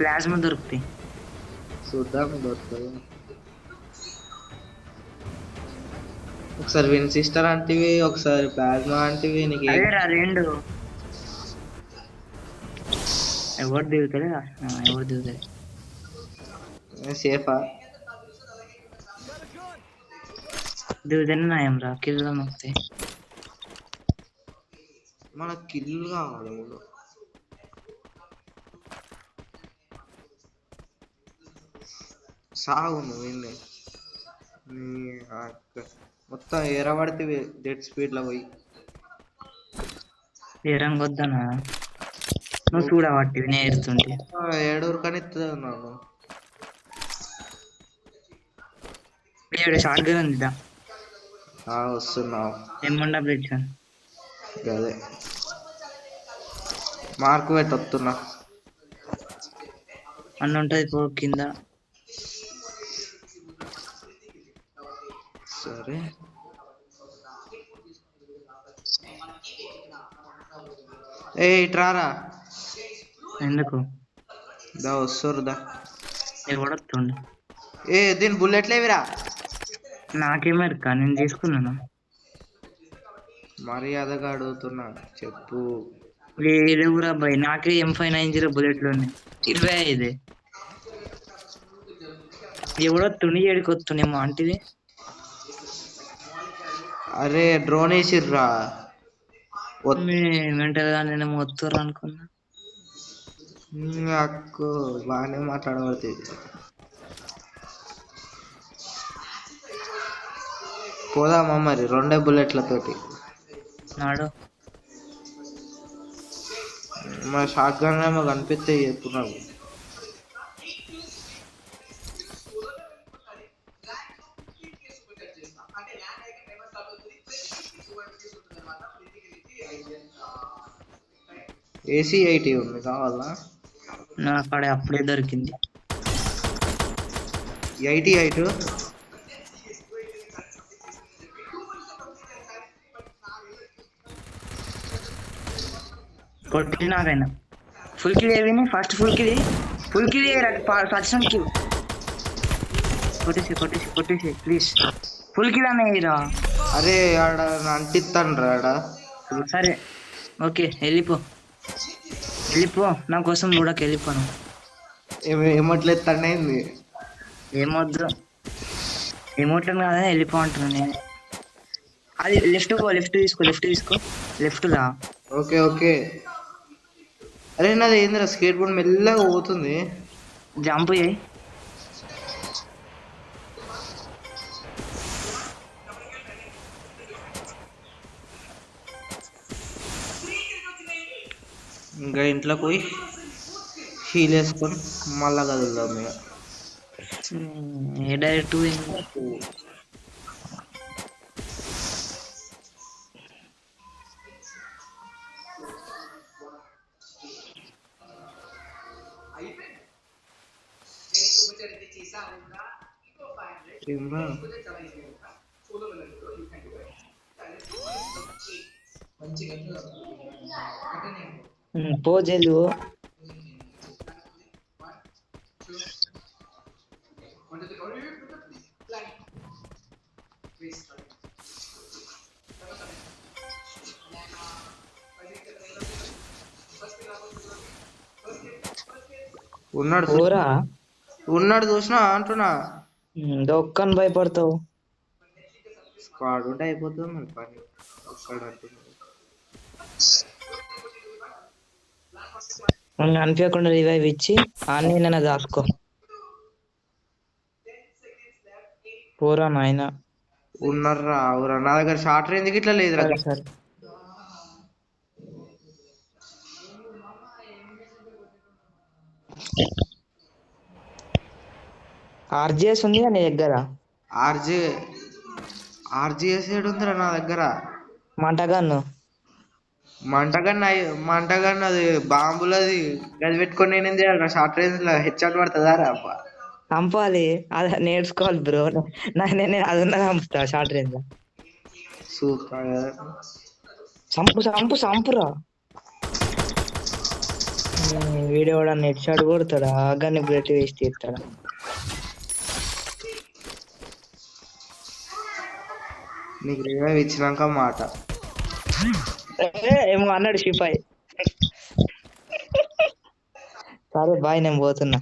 Plasma దొరుకుతాయి. చూద్దాం దొరుకుతుంది. ఒకసారి విన్ సిస్టర్ అంటివి, ఒకసారి ప్లాస్మా అంటివి. నీకు అదేరా రెండు ఎవరు దిగుతారే ఎవరు దిగుతారే సేఫా? దిగుతానే నాయం రా కిల్లు వస్తాయి. మనకు కిల్లు కావాలి. సాగు నువ్వు మొత్తం ఎరబడితే డెడ్ స్పీడ్ లో పోయి ఏరంగా వద్దనా నువ్వు చూడబట్టి నేర్తుంటే ఏడూరు కనిస్తున్నాను. షార్ట్ గన్ ఉంది వస్తున్నావు M1 అదే మార్కు పెట్టి వస్తున్నా. అన్న ఉంటది పో కింద. సరే ఏ ఇట్రారా. ఎందుకు దా వస్తురుదా. ఎవడొస్తుండు? దీని బుల్లెట్లేవిరా? నాకేమేరక నేను తీసుకున్నాను. మర్యాదగా అడుగుతున్నా చెప్పు. లేవురా అబ్బాయి, నాకే M590 బుల్లెట్లు ఉన్నాయి 25. ఎవడొస్తుండి ఏడికి వస్తుండేమో అంటిది. అరే డ్రోన్ వేసిర్రా. వెంటనే నేను వస్తుర్రు అనుకున్నా. అక్కు బాగానే మాట్లాడబడుతుంది. పోదామా మరి 2 బుల్లెట్లతోటి? నాడు మా షార్ట్ గన్ ఏమో కనిపిస్తే చెప్పు నాకు. AC-80 ఉంది కావాలా? నా కాడ అప్పుడే దొరికింది 88. కొట్టి నాకైనా ఫుల్ కిల్ ఏవి ఫస్ట్ ఫుల్ కిల్ సచ్చినానికి కొట్టేసి ప్లీజ్ ఫుల్ కిల్ అనేరా. అరే ఆడ అంటిస్తాను రాడా. సరే ఓకే వెళ్ళిపో నా కోసం చూడక వెళ్ళిపోను. ఏమట్లేస్తాండి? ఏమొద్దు ఏమవుతుంది కదా వెళ్ళిపో అంటున్నాను నేను. అది లెఫ్ట్ తీసుకో లెఫ్ట్ రా. Okay okay. అరే నాది ఏందిరా స్కేట్ బోర్డ్ మెల్లగా పోతుంది. జంప్ చేయి. ఇంకా ఇంట్లో పోయి హీల్ వేసుకొని మళ్ళా కదులుదాం ఇక. డైరెక్ట్ పోజేలు. ఉన్నాడు చూసినా అంటున్నా. ఒక్కని భయపడతావు. స్క్వాడ్ ఉంటే అయిపోతుంది మన పని. అనిపించకుండా రివైవ్ ఇచ్చి అన్నీ దాచుకో. పోరా నాయన. ఉన్నారా నా దగ్గర షార్ట్ రేంజ్ ఇట్లా లేదురా. సరే ఆర్జిఎస్ ఉంది నీ దగ్గర? ఆర్జిఎస్ ఏడు ఉందిరా నా దగ్గర. మంటగన్ అది బాంబులది గది పెట్టుకొని నేనేం చేయాలి? షార్ట్ రేంజ్ లో హెడ్షాట్ పడుతుందా రా? చంపాలి, అది నేర్చుకోవాలి బ్రో. నేను అది ఉన్నా చంపుతా షార్ట్ రేంజ్ లో. సూపర్. చంపురా. వీడియో కూడా నెట్ షాట్ కొడతాడా కానీ బ్లడ్ వేస్ట్ చేస్తాడా నీకు రివైవ్ ఇచ్చినాక మాట. ఏమో అన్నాడు షిపాయ్. సరే బాయ్ నేను పోతున్నా.